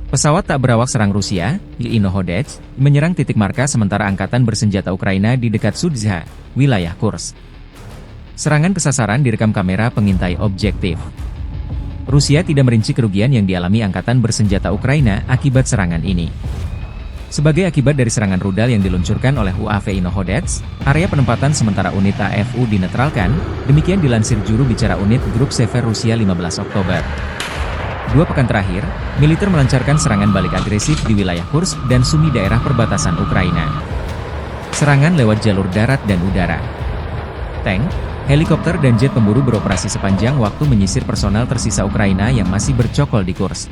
Pesawat tak berawak serang Rusia, Inohodets, menyerang titik markas sementara angkatan bersenjata Ukraina di dekat Sudzha, wilayah Kursk. Serangan kesasaran direkam kamera pengintai objektif. Rusia tidak merinci kerugian yang dialami angkatan bersenjata Ukraina akibat serangan ini. Sebagai akibat dari serangan rudal yang diluncurkan oleh UAV Inohodets, area penempatan sementara unit AFU dinetralkan, demikian dilansir juru bicara unit Grup Sever Rusia 15 Oktober. 2 pekan terakhir, militer melancarkan serangan balik agresif di wilayah Kursk dan Sumy daerah perbatasan Ukraina. Serangan lewat jalur darat dan udara. Tank, helikopter dan jet pemburu beroperasi sepanjang waktu menyisir personel tersisa Ukraina yang masih bercokol di Kursk.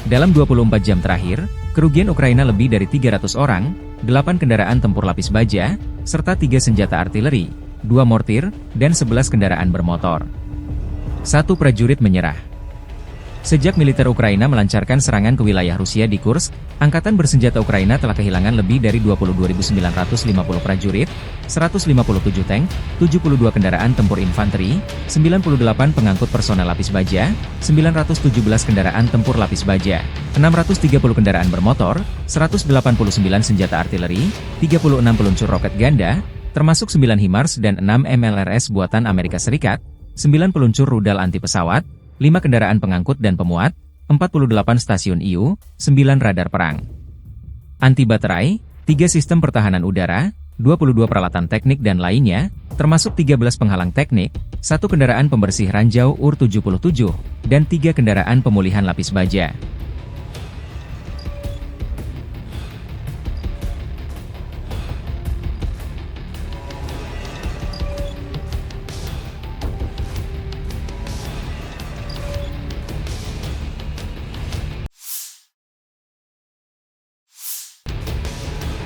Dalam 24 jam terakhir, kerugian Ukraina lebih dari 300 orang, 8 kendaraan tempur lapis baja, serta 3 senjata artileri, 2 mortir, dan 11 kendaraan bermotor. 1 prajurit menyerah. Sejak militer Ukraina melancarkan serangan ke wilayah Rusia di Kursk, Angkatan Bersenjata Ukraina telah kehilangan lebih dari 22.950 prajurit, 157 tank, 72 kendaraan tempur infanteri, 98 pengangkut personel lapis baja, 917 kendaraan tempur lapis baja, 630 kendaraan bermotor, 189 senjata artileri, 36 peluncur roket ganda, termasuk 9 HIMARS dan 6 MLRS buatan Amerika Serikat, 9 peluncur rudal anti pesawat, 5 kendaraan pengangkut dan pemuat, 48 stasiun IU, 9 radar perang anti baterai, 3 sistem pertahanan udara, 22 peralatan teknik dan lainnya, termasuk 13 penghalang teknik, 1 kendaraan pembersih ranjau UR-77, dan 3 kendaraan pemulihan lapis baja.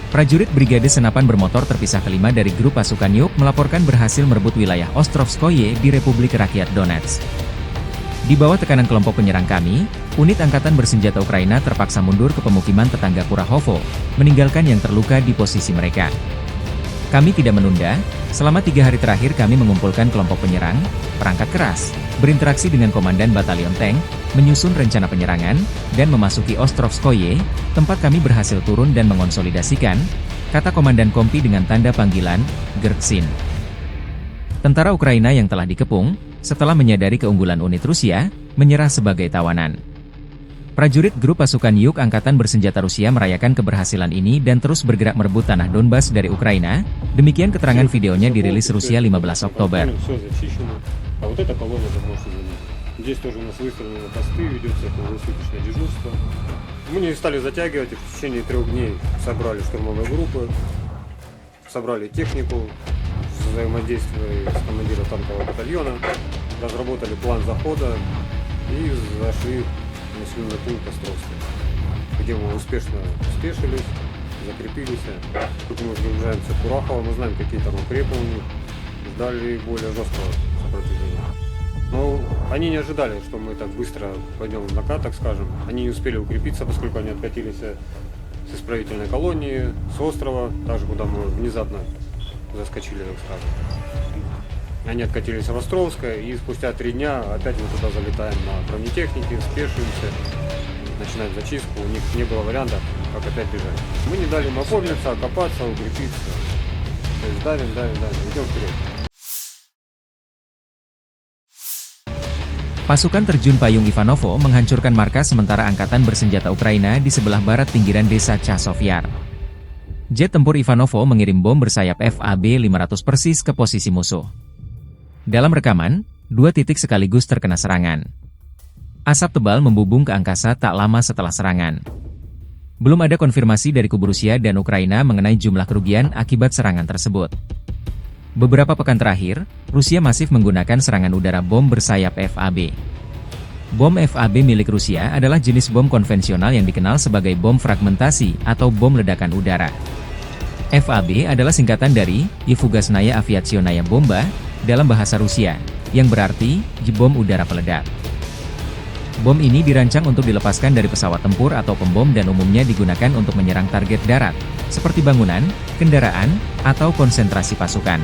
Prajurit Brigade Senapan Bermotor terpisah kelima dari grup pasukan Yuk melaporkan berhasil merebut wilayah Ostrovskoye di Republik Rakyat Donetsk. Di bawah tekanan kelompok penyerang kami, unit angkatan bersenjata Ukraina terpaksa mundur ke pemukiman tetangga Kurahovo, meninggalkan yang terluka di posisi mereka. Kami tidak menunda, selama 3 hari terakhir kami mengumpulkan kelompok penyerang, perangkat keras, berinteraksi dengan komandan batalion tank, menyusun rencana penyerangan, dan memasuki Ostrovskoye, tempat kami berhasil turun dan mengonsolidasikan, kata Komandan Kompi dengan tanda panggilan, Gertsin. Tentara Ukraina yang telah dikepung, setelah menyadari keunggulan unit Rusia, menyerah sebagai tawanan. Prajurit grup pasukan Yuk Angkatan Bersenjata Rusia merayakan keberhasilan ini dan terus bergerak merebut tanah Donbas dari Ukraina, demikian keterangan videonya dirilis Rusia 15 Oktober. Здесь тоже у нас выставлены посты, ведется круглосуточное дежурство. Мы не стали затягивать, и в течение 3 дней собрали штурмовые группы, собрали технику, взаимодействовали с командиром танкового батальона, разработали план захода и зашли в населенный пункт Островский, где мы успешно спешились, закрепились. Тут мы приближаемся к Курахово, мы знаем, какие там укрепы у них, ждали более жесткого сопротивления. Но они не ожидали, что мы так быстро пойдем в накат, так скажем. Они не успели укрепиться, поскольку они откатились с исправительной колонии, с острова, также куда мы внезапно заскочили, так скажем. Они откатились в Островское, и спустя 3 дня опять мы туда залетаем на бронетехнике, спешимся, начинаем зачистку. У них не было вариантов, как опять бежать. Мы не дали им опомниться, окопаться, укрепиться. То есть давим, идем вперед. Pasukan terjun payung Ivanovo menghancurkan markas sementara angkatan bersenjata Ukraina di sebelah barat pinggiran desa Chasov Yar. Jet tempur Ivanovo mengirim bom bersayap FAB-500 persis ke posisi musuh. Dalam rekaman, 2 titik sekaligus terkena serangan. Asap tebal membubung ke angkasa tak lama setelah serangan. Belum ada konfirmasi dari kubu Rusia dan Ukraina mengenai jumlah kerugian akibat serangan tersebut. Beberapa pekan terakhir, Rusia masif menggunakan serangan udara bom bersayap FAB. Bom FAB milik Rusia adalah jenis bom konvensional yang dikenal sebagai bom fragmentasi atau bom ledakan udara. FAB adalah singkatan dari Fugasnaya Aviationaya Bomba dalam bahasa Rusia, yang berarti bom udara peledak. Bom ini dirancang untuk dilepaskan dari pesawat tempur atau pembom dan umumnya digunakan untuk menyerang target darat, seperti bangunan, kendaraan, atau konsentrasi pasukan.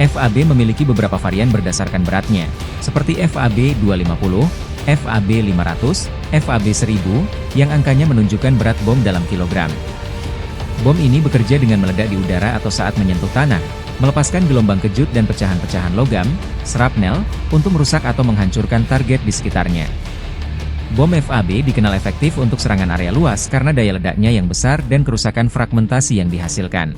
FAB memiliki beberapa varian berdasarkan beratnya, seperti FAB 250, FAB-500, FAB-1000, yang angkanya menunjukkan berat bom dalam kilogram. Bom ini bekerja dengan meledak di udara atau saat menyentuh tanah, melepaskan gelombang kejut dan pecahan-pecahan logam, shrapnel, untuk merusak atau menghancurkan target di sekitarnya. Bom FAB dikenal efektif untuk serangan area luas karena daya ledaknya yang besar dan kerusakan fragmentasi yang dihasilkan.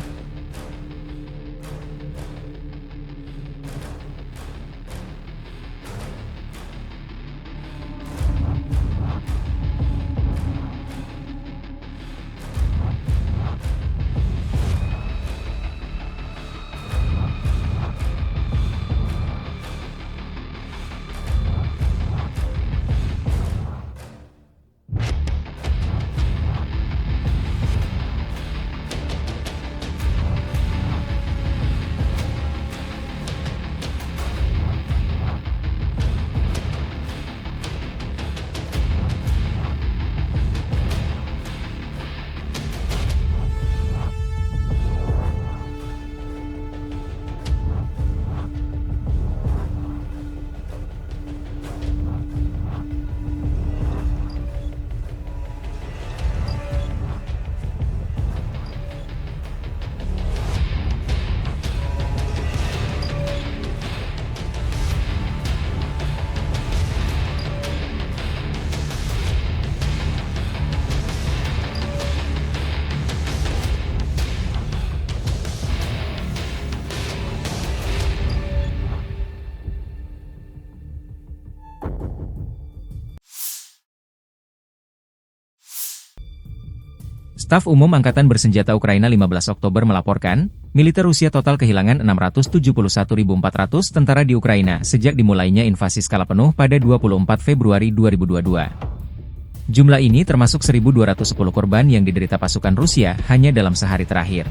Staf Umum Angkatan Bersenjata Ukraina 15 Oktober melaporkan, militer Rusia total kehilangan 671.400 tentara di Ukraina sejak dimulainya invasi skala penuh pada 24 Februari 2022. Jumlah ini termasuk 1.210 korban yang diderita pasukan Rusia hanya dalam sehari terakhir.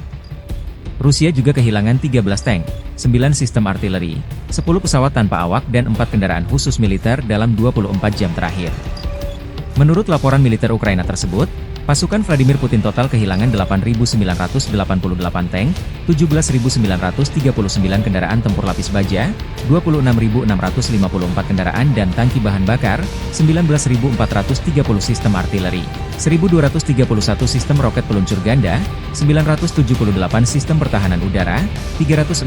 Rusia juga kehilangan 13 tank, 9 sistem artileri, 10 pesawat tanpa awak dan 4 kendaraan khusus militer dalam 24 jam terakhir. Menurut laporan militer Ukraina tersebut, pasukan Vladimir Putin total kehilangan 8.988 tank, 17.939 kendaraan tempur lapis baja, 26.654 kendaraan dan tangki bahan bakar, 19.430 sistem artileri, 1.231 sistem roket peluncur ganda, 978 sistem pertahanan udara, 369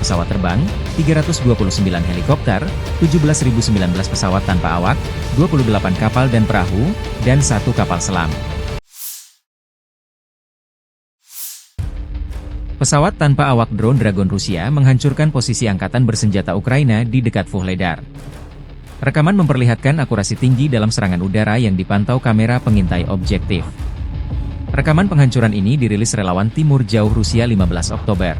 pesawat terbang, 329 helikopter, 17.019 pesawat tanpa awak, 28 kapal dan perahu, dan 1 kapal selam. Pesawat tanpa awak drone Dragon Rusia menghancurkan posisi angkatan bersenjata Ukraina di dekat Vuhledar. Rekaman memperlihatkan akurasi tinggi dalam serangan udara yang dipantau kamera pengintai objektif. Rekaman penghancuran ini dirilis relawan Timur Jauh Rusia 15 Oktober.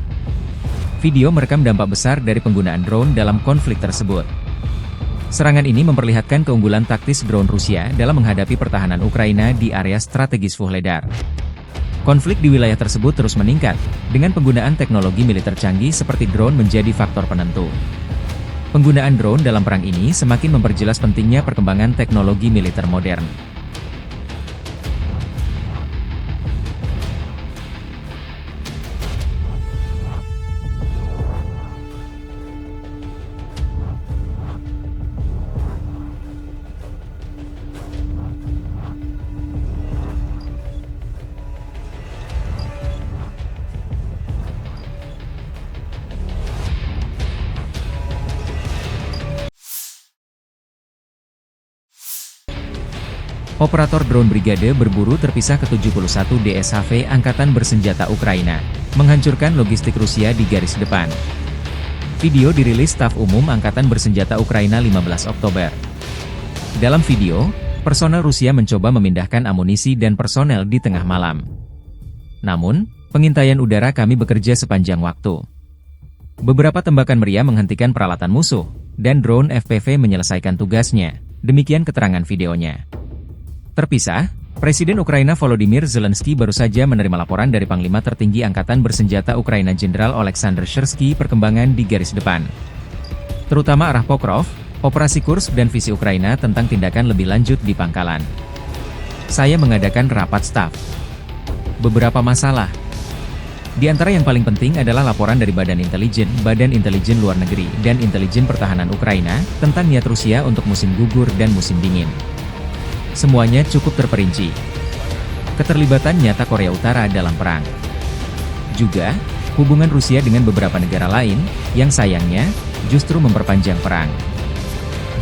Video merekam dampak besar dari penggunaan drone dalam konflik tersebut. Serangan ini memperlihatkan keunggulan taktis drone Rusia dalam menghadapi pertahanan Ukraina di area strategis Vuhledar. Konflik di wilayah tersebut terus meningkat, dengan penggunaan teknologi militer canggih seperti drone menjadi faktor penentu. Penggunaan drone dalam perang ini semakin memperjelas pentingnya perkembangan teknologi militer modern. Operator drone brigade berburu terpisah ke-71 DSHV Angkatan Bersenjata Ukraina, menghancurkan logistik Rusia di garis depan. Video dirilis Staf Umum Angkatan Bersenjata Ukraina 15 Oktober. Dalam video, personel Rusia mencoba memindahkan amunisi dan personel di tengah malam. Namun, pengintaian udara kami bekerja sepanjang waktu. Beberapa tembakan meriam menghentikan peralatan musuh, dan drone FPV menyelesaikan tugasnya, demikian keterangan videonya. Terpisah, Presiden Ukraina Volodymyr Zelensky baru saja menerima laporan dari Panglima Tertinggi Angkatan Bersenjata Ukraina Jenderal Oleksandr Syrsky perkembangan di garis depan. Terutama arah Pokrov, operasi Kursk dan visi Ukraina tentang tindakan lebih lanjut di pangkalan. Saya mengadakan rapat staf. Beberapa masalah. Di antara yang paling penting adalah laporan dari Badan Intelijen Luar Negeri, dan Intelijen Pertahanan Ukraina tentang niat Rusia untuk musim gugur dan musim dingin. Semuanya cukup terperinci. Keterlibatan nyata Korea Utara dalam perang. Juga, hubungan Rusia dengan beberapa negara lain, yang sayangnya, justru memperpanjang perang.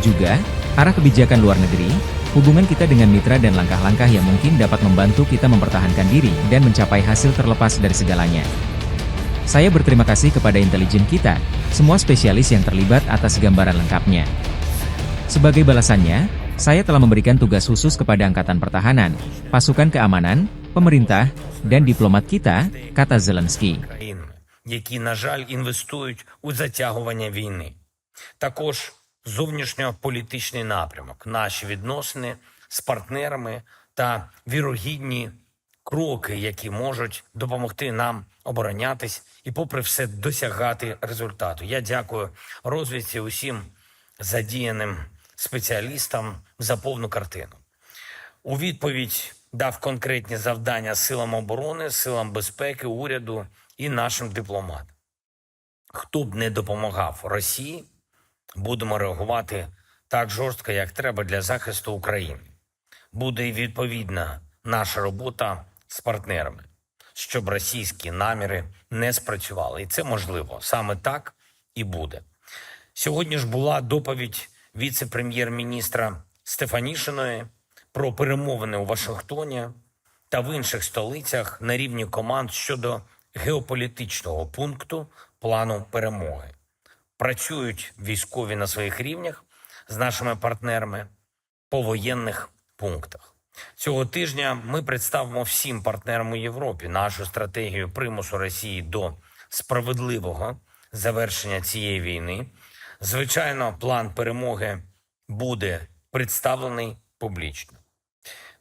Juga, arah kebijakan luar negeri, hubungan kita dengan mitra dan langkah-langkah yang mungkin dapat membantu kita mempertahankan diri dan mencapai hasil terlepas dari segalanya. Saya berterima kasih kepada intelijen kita, semua spesialis yang terlibat atas gambaran lengkapnya. Sebagai balasannya, saya telah memberikan tugas khusus kepada Angkatan Pertahanan, pasukan keamanan, pemerintah, dan diplomat kita, kata Zelensky. Які, на жаль, інвестують у затягування війни. Також зовнішньополітичний напрямок, наші відносини з партнерами та вірогідні кроки, які можуть допомогти нам оборонятись і попри все досягати результату. Я дякую розвідці усім задіяним спеціалістам за повну картину. У відповідь дав конкретні завдання силам оборони, силам безпеки, уряду і нашим дипломатам. Хто б не допомагав Росії, будемо реагувати так жорстко, як треба для захисту України. Буде і відповідна наша робота з партнерами, щоб російські наміри не спрацювали. І це можливо. Саме так і буде. Сьогодні ж була доповідь віце-прем'єр-міністра Стефанішиної про перемовини у Вашингтоні та в інших столицях на рівні команд щодо геополітичного пункту плану перемоги. Працюють військові на своїх рівнях з нашими партнерами по воєнних пунктах. Цього тижня ми представимо всім партнерам у Європі нашу стратегію примусу Росії до справедливого завершення цієї війни. Звичайно, план перемоги буде представлений публічно.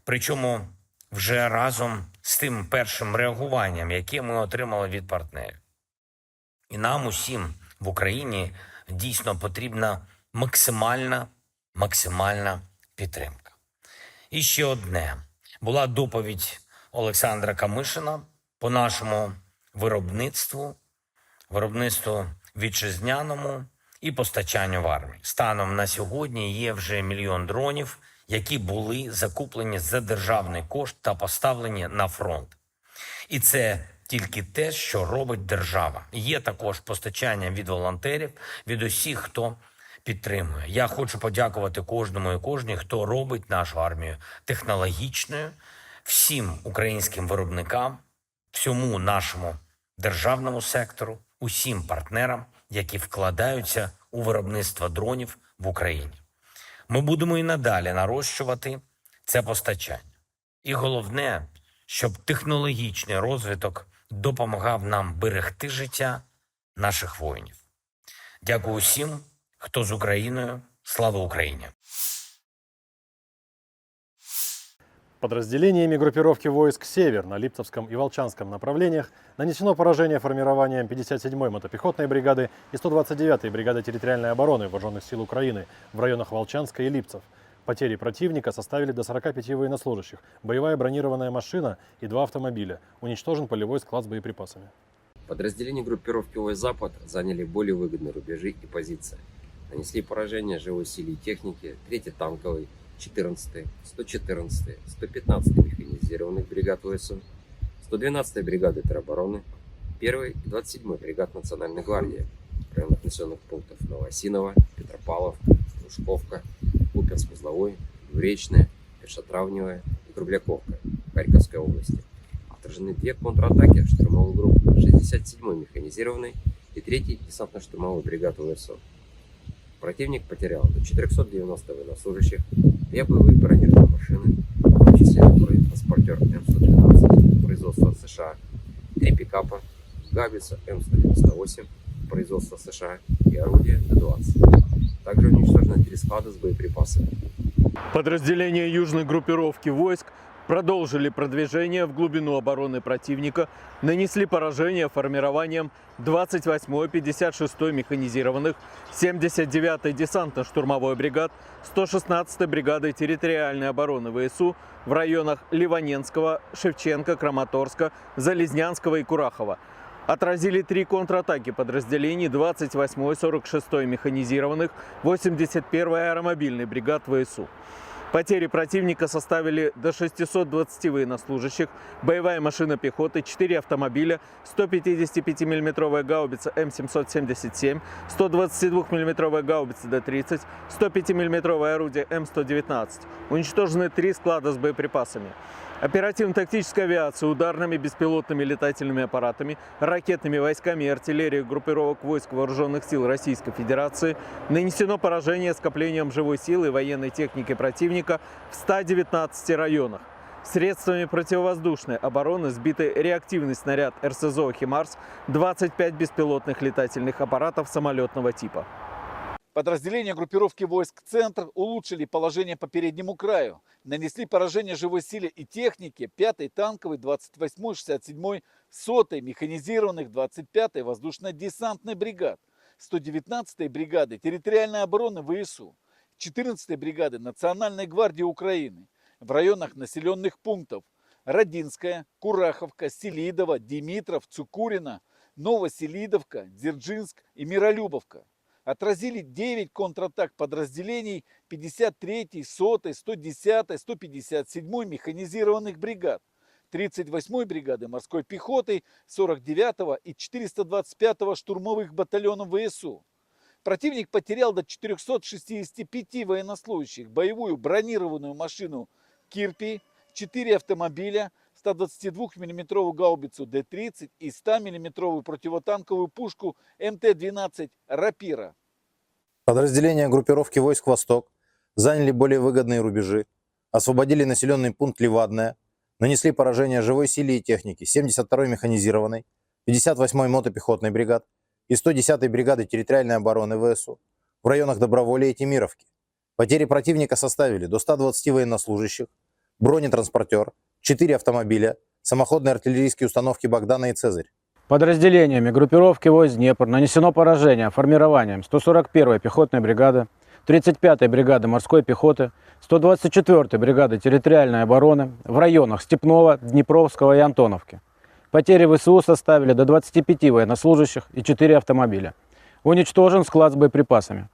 Причому вже разом з тим першим реагуванням, яке ми отримали від партнерів. І нам усім в Україні дійсно потрібна максимальна підтримка. І ще одне. Була доповідь Олександра Камишина по нашому виробництву вітчизняному і постачанню в армії. Станом на сьогодні є вже 1 мільйон дронів, які були закуплені за державний кошт та поставлені на фронт. І це тільки те, що робить держава. Є також постачання від волонтерів, від усіх, хто підтримує. Я хочу подякувати кожному і кожній, хто робить нашу армію технологічною, всім українським виробникам, всьому нашому державному сектору, усім партнерам, які вкладаються у виробництво дронів в Україні. Ми будемо і надалі нарощувати це постачання. І головне, щоб технологічний розвиток допомагав нам берегти життя наших воїнів. Дякую всім, хто з Україною. Слава Україні! Подразделениями группировки войск «Север» на Липцевском и Волчанском направлениях нанесено поражение формированием 57-й мотопехотной бригады и 129-й бригады территориальной обороны Вооруженных сил Украины в районах Волчанска и Липцев. Потери противника составили до 45 военнослужащих, боевая бронированная машина и 2 автомобиля. Уничтожен полевой склад с боеприпасами. Подразделения группировки войск «Запад» заняли более выгодные рубежи и позиции. Нанесли поражение живой силе и технике 3-й танковой, 14-й, 114-й, 115-й механизированных бригад ВСУ, 112-й бригады теробороны, 1-й и 27-й бригад Национальной гвардии в районах населенных пунктов Новоосиново, Петропавловка, Лужковка, Купянск-Узловой, Двуречная, Першотравневая и Кругляковка в Харьковской области. Отражены 2 контратаки штурмовой группы 67-й механизированной и 3-й десантно-штурмовой бригады ВСУ. Противник потерял до 490 военнослужащих, 2 боевые бронированные машины, в том числе транспортер М112 производства США, 3 пикапа, гаубица М198 производства США и орудия Т-20. Также уничтожено 3 склада с боеприпасами. Подразделения южной группировки войск продолжили продвижение в глубину обороны противника, нанесли поражение формированием 28-й, 56-й механизированных, 79-й десантно-штурмовой бригад, 116-й бригады территориальной обороны ВСУ в районах Ливаненского, Шевченко, Краматорска, Залезнянского и Курахова. Отразили 3 контратаки подразделений 28-й, 46-й механизированных, 81-й аэромобильный бригад ВСУ. Потери противника составили до 620 военнослужащих, боевая машина пехоты, 4 автомобиля, 155 мм гаубица М777, 122 мм гаубица Д-30, 105 мм орудие М119. Уничтожены 3 склада с боеприпасами. Оперативно-тактическая авиация, ударными беспилотными летательными аппаратами, ракетными войсками и артиллерией группировок войск Вооруженных сил Российской Федерации нанесено поражение скоплением живой силы и военной техники противника в 119 районах. Средствами противовоздушной обороны сбиты реактивный снаряд РСЗО «Химарс», 25 беспилотных летательных аппаратов самолетного типа. Подразделения группировки войск «Центр» улучшили положение по переднему краю, нанесли поражение живой силе и технике 5-й танковой, 28-й, 67-й, 100-й механизированных, 25-й воздушно-десантной бригад, 119-й бригады территориальной обороны ВСУ, 14-й бригады Национальной гвардии Украины в районах населенных пунктов Родинская, Кураховка, Селидово, Димитров, Цукурино, Новоселидовка, Дзержинск и Миролюбовка. Отразили 9 контратак подразделений 53-й, 100-й, 110-й, 157-й механизированных бригад, 38-й бригады морской пехоты, 49-го и 425-го штурмовых батальонов ВСУ. Противник потерял до 465 военнослужащих, боевую бронированную машину «Кирпи», 4 автомобиля, 122 мм гаубицу Д-30 и 100 мм противотанковую пушку МТ-12 «Рапира». Подразделения группировки войск «Восток» заняли более выгодные рубежи, освободили населенный пункт Ливадное, нанесли поражение живой силе и технике 72-й механизированной, 58-й мотопехотной бригад и 110-й бригады территориальной обороны ВСУ в районах Доброволья и Темировки. Потери противника составили до 120 военнослужащих, бронетранспортер, 4 автомобиля, самоходные артиллерийские установки «Богдана» и «Цезарь». Подразделениями группировки войск «Днепр» нанесено поражение формированием 141-й пехотной бригады, 35-й бригады морской пехоты, 124-й бригады территориальной обороны в районах Степного, Днепровского и Антоновки. Потери ВСУ составили до 25 военнослужащих и 4 автомобиля. Уничтожен склад с боеприпасами.